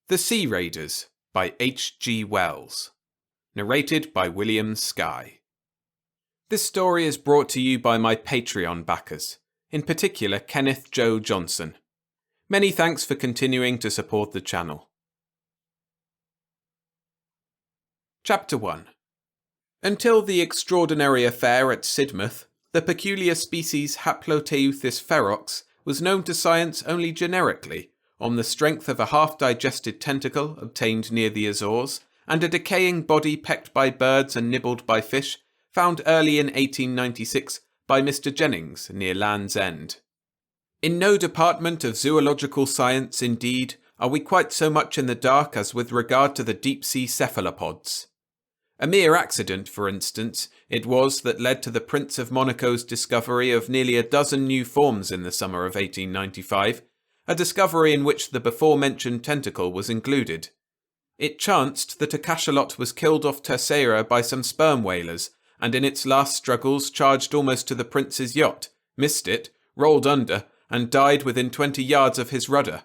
The Sea Raiders by H. G. Wells. Narrated by William Skye. This story is brought to you by my Patreon backers, in particular Kenneth Joe Johnson. Many thanks for continuing to support the channel. Chapter 1. Until the extraordinary affair at Sidmouth, the peculiar species Haploteuthis ferox was known to science only generically, on the strength of a half-digested tentacle obtained near the Azores, and a decaying body pecked by birds and nibbled by fish, found early in 1896 by Mr. Jennings near Land's End. In no department of zoological science, indeed, are we quite so much in the dark as with regard to the deep-sea cephalopods. A mere accident, for instance, it was that led to the Prince of Monaco's discovery of nearly a dozen new forms in the summer of 1895, a discovery in which the before-mentioned tentacle was included. It chanced that a cachalot was killed off Terceira by some sperm whalers, and in its last struggles charged almost to the prince's yacht, missed it, rolled under, and died within 20 yards of his rudder.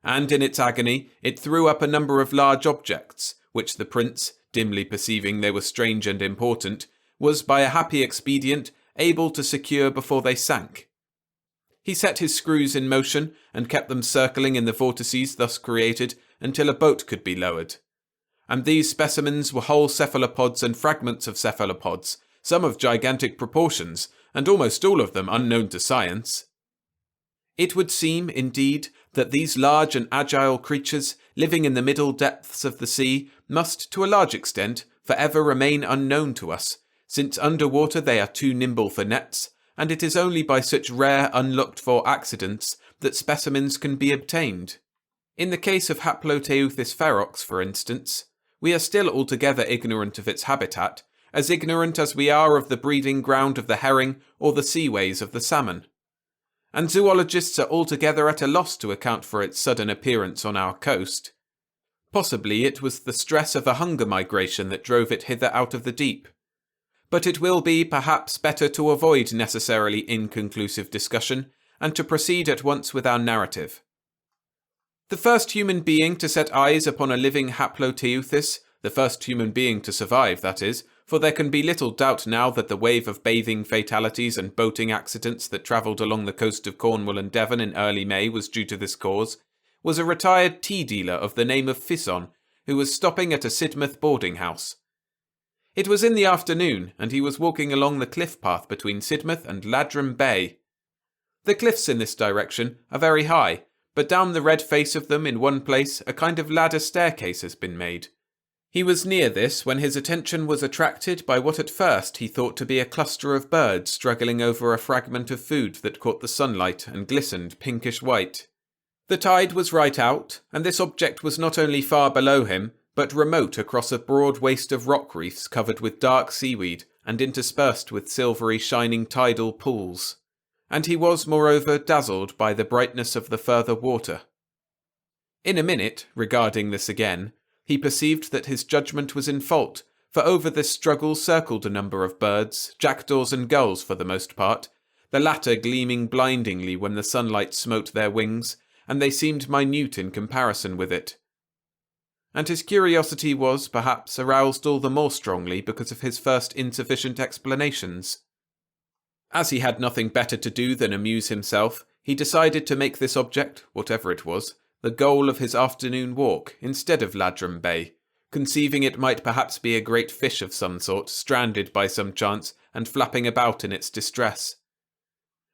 And in its agony it threw up a number of large objects, which the prince, dimly perceiving they were strange and important, was by a happy expedient able to secure before they sank. He set his screws in motion and kept them circling in the vortices thus created until a boat could be lowered. And these specimens were whole cephalopods and fragments of cephalopods, some of gigantic proportions, and almost all of them unknown to science. It would seem, indeed, that these large and agile creatures, living in the middle depths of the sea, must, to a large extent, forever remain unknown to us, since under water they are too nimble for nets, and it is only by such rare unlooked-for accidents that specimens can be obtained. In the case of Haploteuthis ferox, for instance, we are still altogether ignorant of its habitat, as ignorant as we are of the breeding ground of the herring or the seaways of the salmon. And zoologists are altogether at a loss to account for its sudden appearance on our coast. Possibly it was the stress of a hunger migration that drove it hither out of the deep. But it will be, perhaps, better to avoid necessarily inconclusive discussion, and to proceed at once with our narrative. The first human being to set eyes upon a living Haploteuthis, the first human being to survive, that is, for there can be little doubt now that the wave of bathing fatalities and boating accidents that travelled along the coast of Cornwall and Devon in early May was due to this cause, was a retired tea dealer of the name of Fisson, who was stopping at a Sidmouth boarding house. It was in the afternoon, and he was walking along the cliff path between Sidmouth and Ladram Bay. The cliffs in this direction are very high, but down the red face of them in one place a kind of ladder staircase has been made. He was near this when his attention was attracted by what at first he thought to be a cluster of birds struggling over a fragment of food that caught the sunlight and glistened pinkish white. The tide was right out, and this object was not only far below him, but remote across a broad waste of rock reefs covered with dark seaweed and interspersed with silvery shining tidal pools. And he was, moreover, dazzled by the brightness of the further water. In a minute, regarding this again, he perceived that his judgment was in fault, for over this struggle circled a number of birds, jackdaws and gulls for the most part, the latter gleaming blindingly when the sunlight smote their wings, and they seemed minute in comparison with it. And his curiosity was, perhaps, aroused all the more strongly because of his first insufficient explanations. As he had nothing better to do than amuse himself, he decided to make this object, whatever it was, the goal of his afternoon walk instead of Ladram Bay, conceiving it might perhaps be a great fish of some sort, stranded by some chance and flapping about in its distress.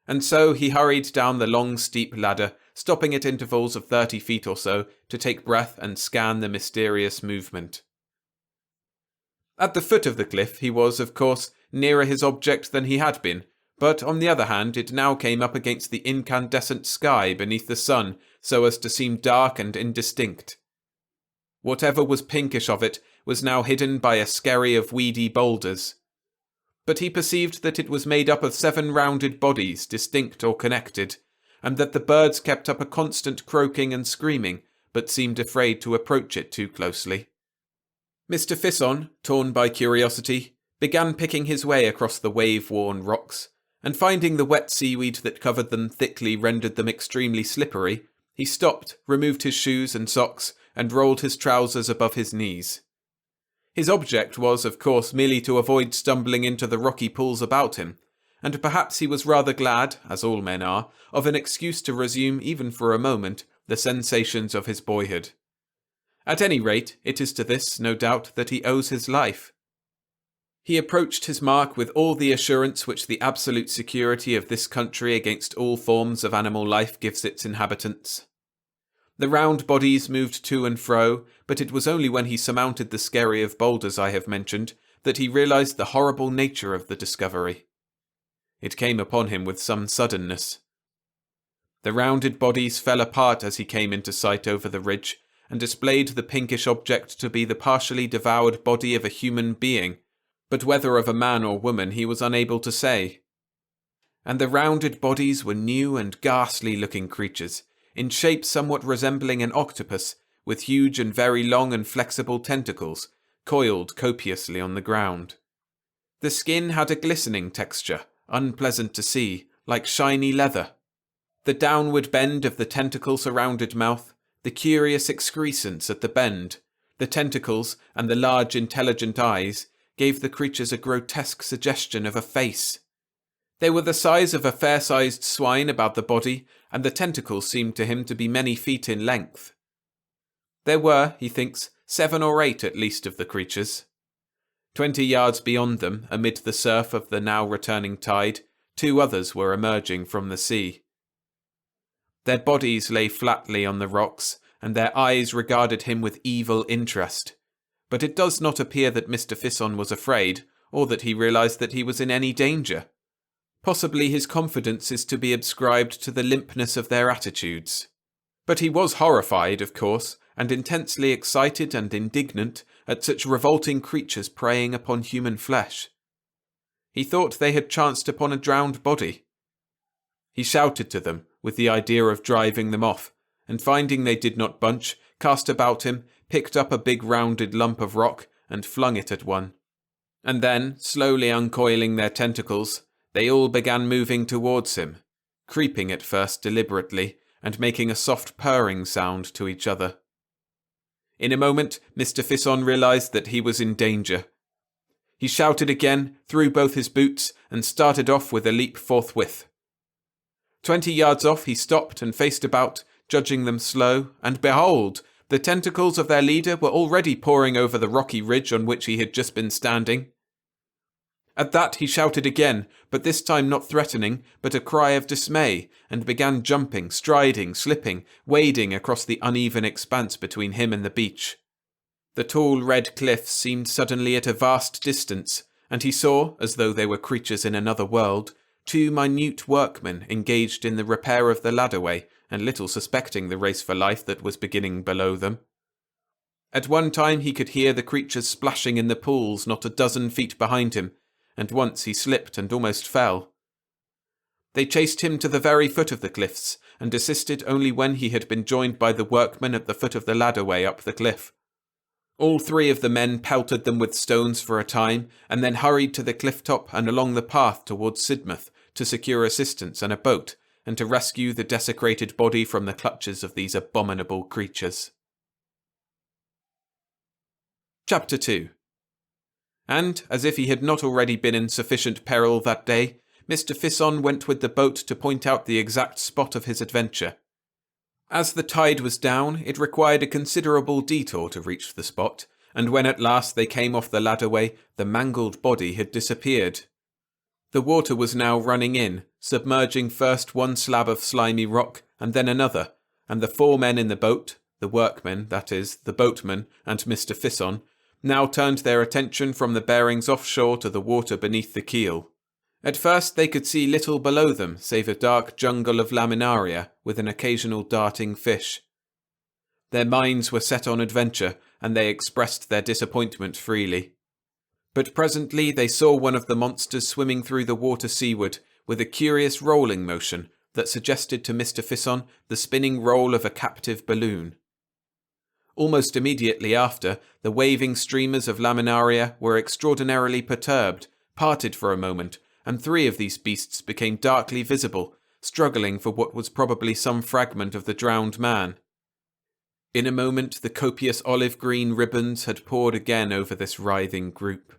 And so he hurried down the long steep ladder, stopping at intervals of 30 feet or so to take breath and scan the mysterious movement. At the foot of the cliff he was, of course, nearer his object than he had been, but on the other hand it now came up against the incandescent sky beneath the sun so as to seem dark and indistinct. Whatever was pinkish of it was now hidden by a skerry of weedy boulders. But he perceived that it was made up of 7 rounded bodies, distinct or connected, and that the birds kept up a constant croaking and screaming, but seemed afraid to approach it too closely. Mr. Fisson, torn by curiosity, began picking his way across the wave-worn rocks, and finding the wet seaweed that covered them thickly rendered them extremely slippery, he stopped, removed his shoes and socks, and rolled his trousers above his knees. His object was, of course, merely to avoid stumbling into the rocky pools about him, and perhaps he was rather glad, as all men are, of an excuse to resume, even for a moment, the sensations of his boyhood. At any rate, it is to this, no doubt, that he owes his life. He approached his mark with all the assurance which the absolute security of this country against all forms of animal life gives its inhabitants. The round bodies moved to and fro, but it was only when he surmounted the skerry of boulders I have mentioned that he realized the horrible nature of the discovery. It came upon him with some suddenness. The rounded bodies fell apart as he came into sight over the ridge, and displayed the pinkish object to be the partially devoured body of a human being, but whether of a man or woman he was unable to say. And the rounded bodies were new and ghastly-looking creatures, in shape somewhat resembling an octopus, with huge and very long and flexible tentacles, coiled copiously on the ground. The skin had a glistening texture, unpleasant to see, like shiny leather. The downward bend of the tentacle-surrounded mouth, the curious excrescence at the bend, the tentacles, and the large intelligent eyes gave the creatures a grotesque suggestion of a face. They were the size of a fair-sized swine about the body, and the tentacles seemed to him to be many feet in length. There were, he thinks, 7 or 8 at least of the creatures. 20 yards beyond them, amid the surf of the now returning tide, 2 others were emerging from the sea. Their bodies lay flatly on the rocks, and their eyes regarded him with evil interest. But it does not appear that Mr. Fisson was afraid, or that he realized that he was in any danger. Possibly his confidence is to be ascribed to the limpness of their attitudes. But he was horrified, of course, and intensely excited and indignant at such revolting creatures preying upon human flesh. He thought they had chanced upon a drowned body. He shouted to them, with the idea of driving them off, and finding they did not bunch, cast about him, picked up a big rounded lump of rock, and flung it at one. And then, slowly uncoiling their tentacles, they all began moving towards him, creeping at first deliberately, and making a soft purring sound to each other. In a moment, Mr. Fisson realized that he was in danger. He shouted again, threw both his boots, and started off with a leap forthwith. 20 yards off he stopped and faced about, judging them slow, and behold, the tentacles of their leader were already pouring over the rocky ridge on which he had just been standing. At that he shouted again, but this time not threatening, but a cry of dismay, and began jumping, striding, slipping, wading across the uneven expanse between him and the beach. The tall red cliffs seemed suddenly at a vast distance, and he saw, as though they were creatures in another world, 2 minute workmen engaged in the repair of the ladderway, and little suspecting the race for life that was beginning below them. At one time he could hear the creatures splashing in the pools not a dozen feet behind him, and once he slipped and almost fell. They chased him to the very foot of the cliffs, and desisted only when he had been joined by the workmen at the foot of the ladderway up the cliff. All 3 of the men pelted them with stones for a time, and then hurried to the cliff top and along the path towards Sidmouth to secure assistance and a boat, and to rescue the desecrated body from the clutches of these abominable creatures. Chapter 2. And, as if he had not already been in sufficient peril that day, Mr. Fisson went with the boat to point out the exact spot of his adventure. As the tide was down, it required a considerable detour to reach the spot, and when at last they came off the ladderway, the mangled body had disappeared. The water was now running in, submerging first one slab of slimy rock, and then another, and the 4 men in the boat, the workmen, that is, the boatman, and Mr. Fisson, now turned their attention from the bearings offshore to the water beneath the keel. At first they could see little below them save a dark jungle of laminaria with an occasional darting fish. Their minds were set on adventure, and they expressed their disappointment freely. But presently they saw one of the monsters swimming through the water seaward with a curious rolling motion that suggested to Mr. Fisson the spinning roll of a captive balloon. Almost immediately after, the waving streamers of laminaria were extraordinarily perturbed, parted for a moment, and 3 of these beasts became darkly visible, struggling for what was probably some fragment of the drowned man. In a moment, the copious olive-green ribbons had poured again over this writhing group.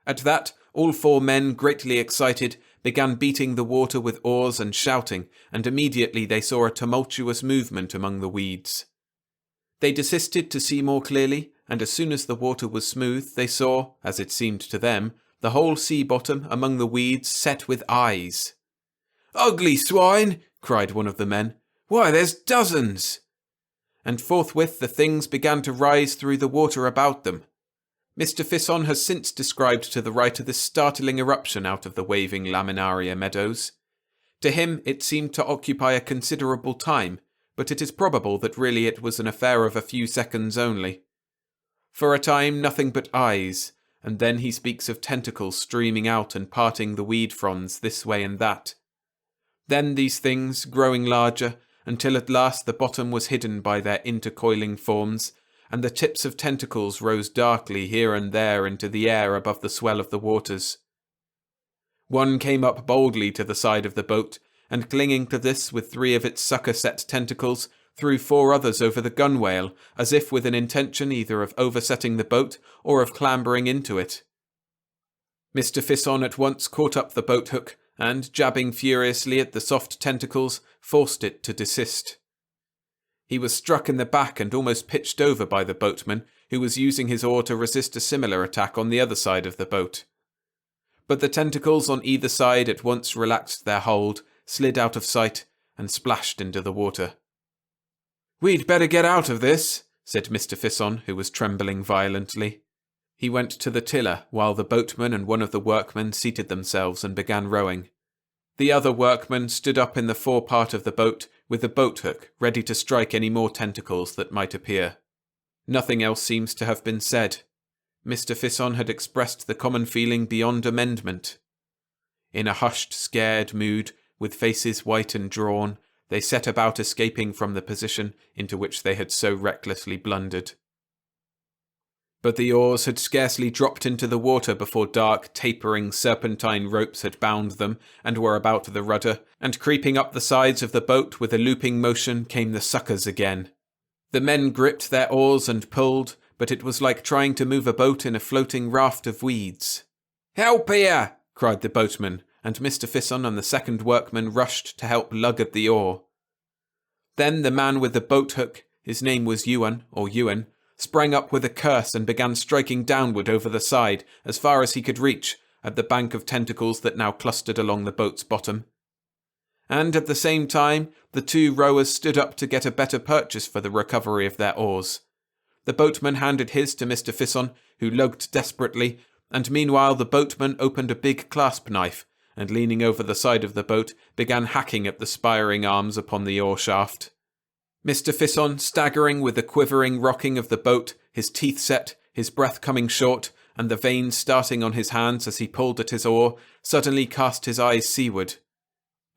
At that, all 4 men, greatly excited, began beating the water with oars and shouting, and immediately they saw a tumultuous movement among the weeds. They desisted to see more clearly, and as soon as the water was smooth, they saw, as it seemed to them, the whole sea bottom among the weeds set with eyes. "Ugly swine!" cried one of the men. "Why, there's dozens!" And forthwith the things began to rise through the water about them. Mr. Fisson has since described to the writer this startling eruption out of the waving laminaria meadows. To him it seemed to occupy a considerable time, but it is probable that really it was an affair of a few seconds only. For a time nothing but eyes, and then he speaks of tentacles streaming out and parting the weed fronds this way and that. Then these things, growing larger, until at last the bottom was hidden by their intercoiling forms, and the tips of tentacles rose darkly here and there into the air above the swell of the waters. One came up boldly to the side of the boat, and clinging to this with 3 of its sucker-set tentacles, threw 4 others over the gunwale, as if with an intention either of oversetting the boat or of clambering into it. Mr. Fisson at once caught up the boat-hook, and, jabbing furiously at the soft tentacles, forced it to desist. He was struck in the back and almost pitched over by the boatman, who was using his oar to resist a similar attack on the other side of the boat. But the tentacles on either side at once relaxed their hold, slid out of sight, and splashed into the water. "We'd better get out of this," said Mr. Fisson, who was trembling violently. He went to the tiller, while the boatman and one of the workmen seated themselves and began rowing. The other workman stood up in the forepart of the boat, with the boat-hook ready to strike any more tentacles that might appear. Nothing else seems to have been said. Mr. Fisson had expressed the common feeling beyond amendment. In a hushed, scared mood, with faces white and drawn, they set about escaping from the position into which they had so recklessly blundered. But the oars had scarcely dropped into the water before dark, tapering serpentine ropes had bound them and were about the rudder, and creeping up the sides of the boat with a looping motion came the suckers again. The men gripped their oars and pulled, but it was like trying to move a boat in a floating raft of weeds. "Help here!" cried the boatman, and Mr. Fisson and the second workman rushed to help lug at the oar. Then the man with the boat-hook, his name was Ewan, sprang up with a curse and began striking downward over the side, as far as he could reach, at the bank of tentacles that now clustered along the boat's bottom. And at the same time, the 2 rowers stood up to get a better purchase for the recovery of their oars. The boatman handed his to Mr. Fisson, who lugged desperately, and meanwhile the boatman opened a big clasp knife, and leaning over the side of the boat, began hacking at the spiring arms upon the oar shaft. Mr. Fisson, staggering with the quivering rocking of the boat, his teeth set, his breath coming short, and the veins starting on his hands as he pulled at his oar, suddenly cast his eyes seaward.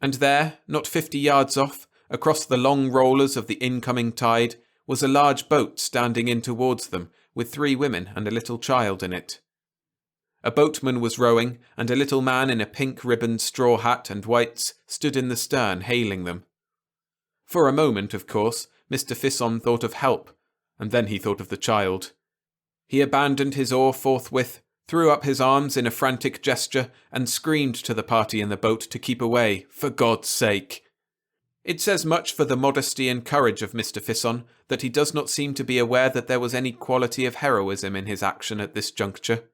And there, not 50 yards off, across the long rollers of the incoming tide, was a large boat standing in towards them, with 3 women and a little child in it. A boatman was rowing, and a little man in a pink-ribboned straw hat and whites stood in the stern hailing them. For a moment, of course, Mr. Fisson thought of help, and then he thought of the child. He abandoned his oar forthwith, threw up his arms in a frantic gesture, and screamed to the party in the boat to keep away, for God's sake. It says much for the modesty and courage of Mr. Fisson that he does not seem to be aware that there was any quality of heroism in his action at this juncture.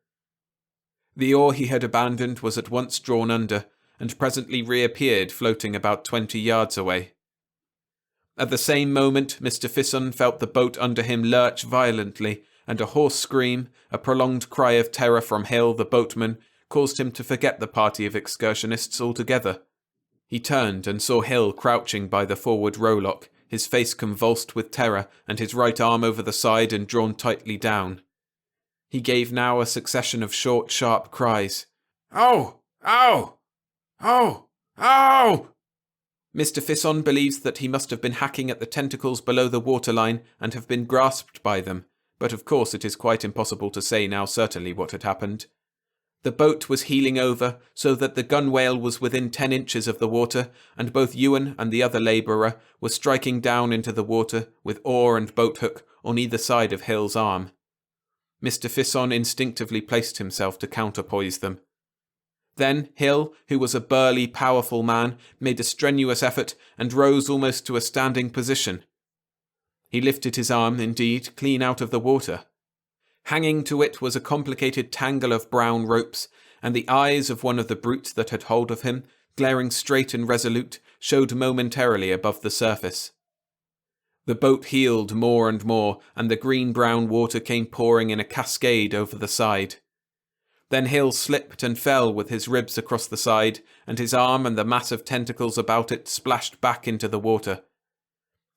The oar he had abandoned was at once drawn under, and presently reappeared floating about 20 yards away. At the same moment, Mr. Fisson felt the boat under him lurch violently, and a hoarse scream, a prolonged cry of terror from Hill, the boatman, caused him to forget the party of excursionists altogether. He turned and saw Hill crouching by the forward rowlock, his face convulsed with terror, and his right arm over the side and drawn tightly down. He gave now a succession of short, sharp cries. "Oh! Oh! Oh! Oh!" Mr. Fisson believes that he must have been hacking at the tentacles below the waterline and have been grasped by them, but of course it is quite impossible to say now certainly what had happened. The boat was heeling over so that the gunwale was within 10 inches of the water, and both Ewan and the other labourer were striking down into the water with oar and boathook on either side of Hill's arm. Mr. Fisson instinctively placed himself to counterpoise them. Then Hill, who was a burly, powerful man, made a strenuous effort and rose almost to a standing position. He lifted his arm, indeed, clean out of the water. Hanging to it was a complicated tangle of brown ropes, and the eyes of one of the brutes that had hold of him, glaring straight and resolute, showed momentarily above the surface. The boat heeled more and more, and the green-brown water came pouring in a cascade over the side. Then Hill slipped and fell with his ribs across the side, and his arm and the mass of tentacles about it splashed back into the water.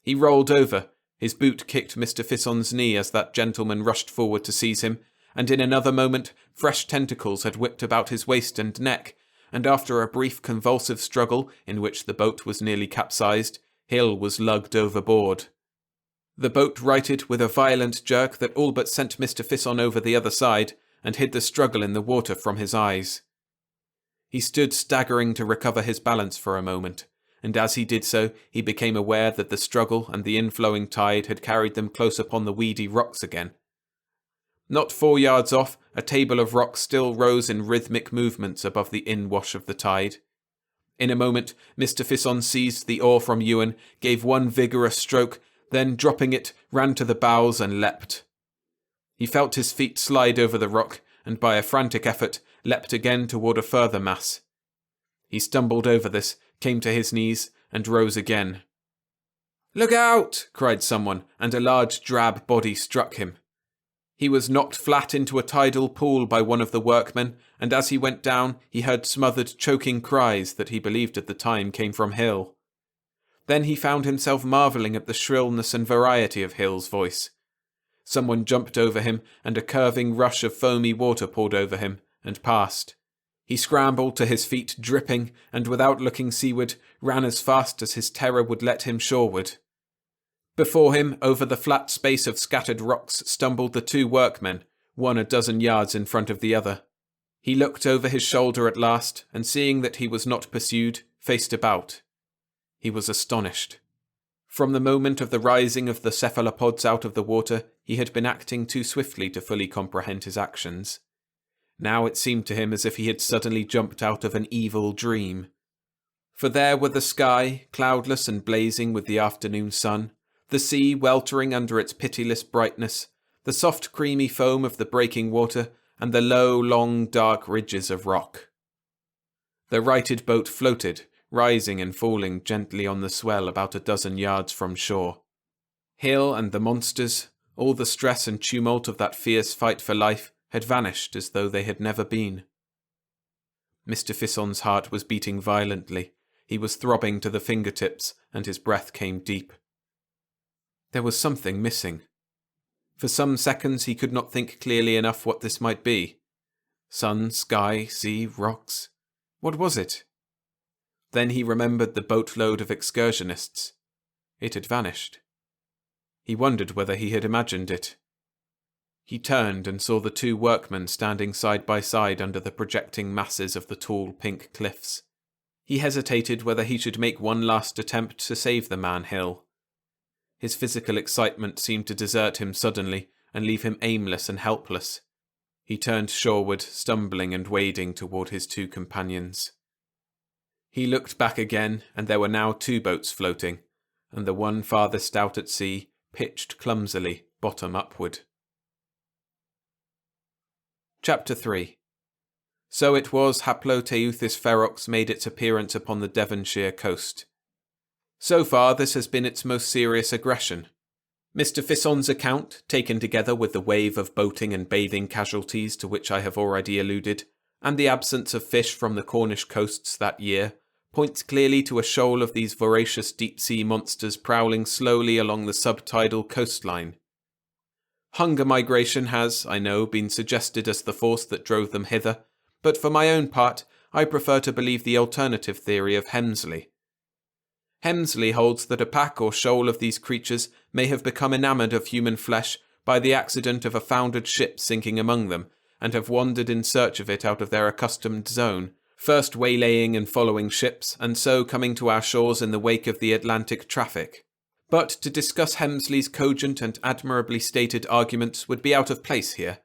He rolled over. His boot kicked Mr. Fisson's knee as that gentleman rushed forward to seize him, and in another moment fresh tentacles had whipped about his waist and neck, and after a brief convulsive struggle, in which the boat was nearly capsized, Hill was lugged overboard. The boat righted with a violent jerk that all but sent Mr. Fisson over the other side, and hid the struggle in the water from his eyes. He stood staggering to recover his balance for a moment, and as he did so, he became aware that the struggle and the inflowing tide had carried them close upon the weedy rocks again. Not 4 yards off, a table of rocks still rose in rhythmic movements above the inwash of the tide. In a moment, Mr. Fisson seized the oar from Ewan, gave one vigorous stroke, then, dropping it, ran to the bows and leapt. He felt his feet slide over the rock, and by a frantic effort, leapt again toward a further mass. He stumbled over this, came to his knees, and rose again. "Look out!" cried someone, and a large drab body struck him. He was knocked flat into a tidal pool by one of the workmen, and as he went down, he heard smothered, choking cries that he believed at the time came from Hill. Then he found himself marvelling at the shrillness and variety of Hill's voice. Someone jumped over him, and a curving rush of foamy water poured over him, and passed. He scrambled to his feet, dripping, and without looking seaward, ran as fast as his terror would let him shoreward. Before him, over the flat space of scattered rocks, stumbled the 2 workmen, one a dozen yards in front of the other. He looked over his shoulder at last, and seeing that he was not pursued, faced about. He was astonished. From the moment of the rising of the cephalopods out of the water, he had been acting too swiftly to fully comprehend his actions. Now it seemed to him as if he had suddenly jumped out of an evil dream. For there were the sky, cloudless and blazing with the afternoon sun, the sea weltering under its pitiless brightness, the soft creamy foam of the breaking water, and the low, long, dark ridges of rock. The righted boat floated, rising and falling gently on the swell about a dozen yards from shore. Hill and the monsters, all the stress and tumult of that fierce fight for life, had vanished as though they had never been. Mr. Fisson's heart was beating violently. He was throbbing to the fingertips, and his breath came deep. There was something missing. For some seconds he could not think clearly enough what this might be. Sun, sky, sea, rocks. What was it? Then he remembered the boatload of excursionists. It had vanished. He wondered whether he had imagined it. He turned and saw the 2 workmen standing side by side under the projecting masses of the tall pink cliffs. He hesitated whether he should make one last attempt to save the man Hill. His physical excitement seemed to desert him suddenly and leave him aimless and helpless. He turned shoreward, stumbling and wading toward his 2 companions. He looked back again, and there were now 2 boats floating, and the one farthest out at sea pitched clumsily, bottom upward. Chapter 3. So it was Haploteuthis ferox made its appearance upon the Devonshire coast. So far this has been its most serious aggression. Mr. Fisson's account, taken together with the wave of boating and bathing casualties to which I have already alluded, and the absence of fish from the Cornish coasts that year, points clearly to a shoal of these voracious deep-sea monsters prowling slowly along the subtidal coastline. Hunger migration has, I know, been suggested as the force that drove them hither, but for my own part, I prefer to believe the alternative theory of Hemsley. Hemsley holds that a pack or shoal of these creatures may have become enamoured of human flesh by the accident of a foundered ship sinking among them, and have wandered in search of it out of their accustomed zone, first waylaying and following ships, and so coming to our shores in the wake of the Atlantic traffic. But to discuss Hemsley's cogent and admirably stated arguments would be out of place here.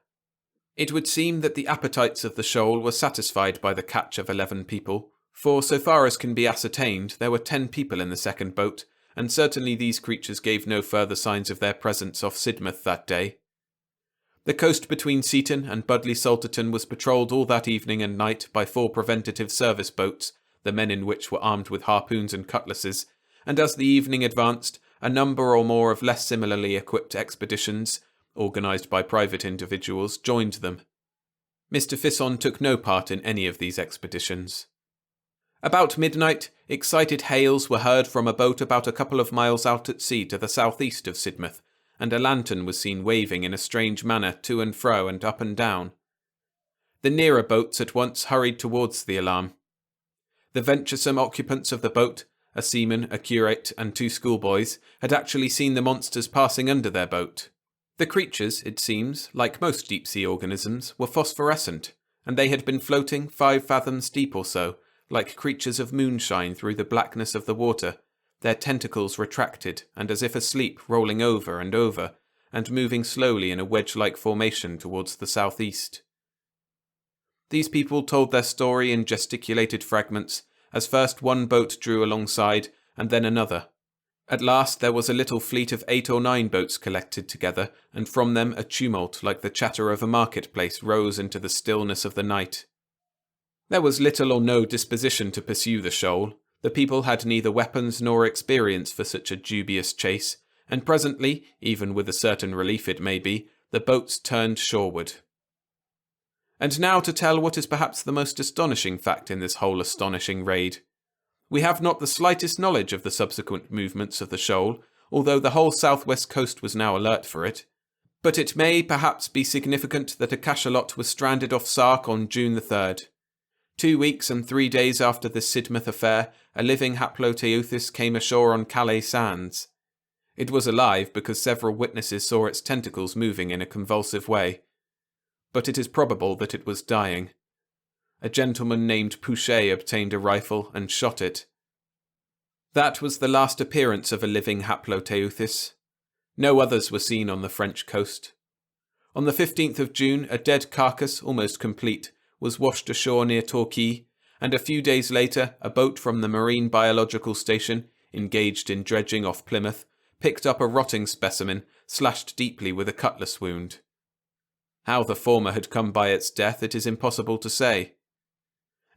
It would seem that the appetites of the shoal were satisfied by the catch of 11 people, for so far as can be ascertained, there were 10 people in the second boat, and certainly these creatures gave no further signs of their presence off Sidmouth that day. The coast between Seaton and Budleigh Salterton was patrolled all that evening and night by 4 preventative service boats, the men in which were armed with harpoons and cutlasses, and as the evening advanced, a number or more of less similarly equipped expeditions, organised by private individuals, joined them. Mr. Fisson took no part in any of these expeditions. About midnight, excited hails were heard from a boat about a couple of miles out at sea to the southeast of Sidmouth, and a lantern was seen waving in a strange manner to and fro and up and down. The nearer boats at once hurried towards the alarm. The venturesome occupants of the boat, a seaman, a curate, and 2 schoolboys, had actually seen the monsters passing under their boat. The creatures, it seems, like most deep-sea organisms, were phosphorescent, and they had been floating 5 fathoms deep or so, like creatures of moonshine through the blackness of the water, their tentacles retracted and as if asleep rolling over, and moving slowly in a wedge-like formation towards the southeast. These people told their story in gesticulated fragments, as first one boat drew alongside, and then another. At last there was a little fleet of 8 or 9 boats collected together, and from them a tumult like the chatter of a marketplace rose into the stillness of the night. There was little or no disposition to pursue the shoal. The people had neither weapons nor experience for such a dubious chase, and presently, even with a certain relief it may be, the boats turned shoreward. And now to tell what is perhaps the most astonishing fact in this whole astonishing raid. We have not the slightest knowledge of the subsequent movements of the shoal, although the whole southwest coast was now alert for it. But it may perhaps be significant that a cachalot was stranded off Sark on June the 3rd. 2 weeks and 3 days after the Sidmouth affair, a living Haploteuthis came ashore on Calais sands. It was alive because several witnesses saw its tentacles moving in a convulsive way. But it is probable that it was dying. A gentleman named Pouchet obtained a rifle and shot it. That was the last appearance of a living Haploteuthis. No others were seen on the French coast. On the 15th of June, a dead carcass, almost complete, was washed ashore near Torquay, and a few days later a boat from the Marine Biological Station, engaged in dredging off Plymouth, picked up a rotting specimen, slashed deeply with a cutlass wound. How the former had come by its death it is impossible to say.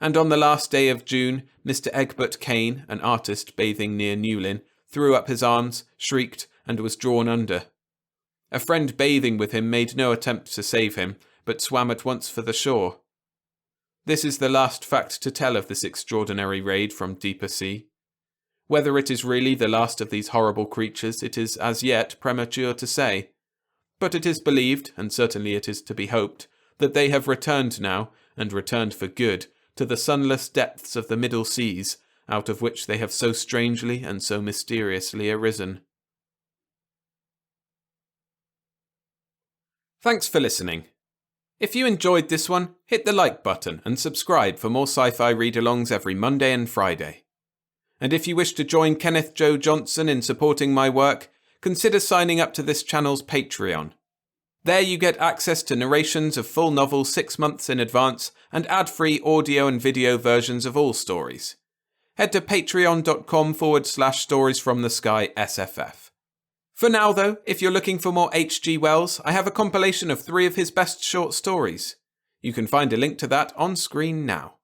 And on the last day of June, Mr. Egbert Kane, an artist bathing near Newlyn, threw up his arms, shrieked, and was drawn under. A friend bathing with him made no attempt to save him, but swam at once for the shore. This is the last fact to tell of this extraordinary raid from deeper sea. Whether it is really the last of these horrible creatures, it is as yet premature to say. But it is believed, and certainly it is to be hoped, that they have returned now, and returned for good, to the sunless depths of the Middle Seas, out of which they have so strangely and so mysteriously arisen. Thanks for listening. If you enjoyed this one, hit the like button and subscribe for more sci-fi read-alongs every Monday and Friday. And if you wish to join Kenneth Joe Johnson in supporting my work, consider signing up to this channel's Patreon. There you get access to narrations of full novels 6 months in advance and ad-free audio and video versions of all stories. Head to patreon.com/storiesfromthesky_SFF. For now though, if you're looking for more H.G. Wells, I have a compilation of 3 of his best short stories. You can find a link to that on screen now.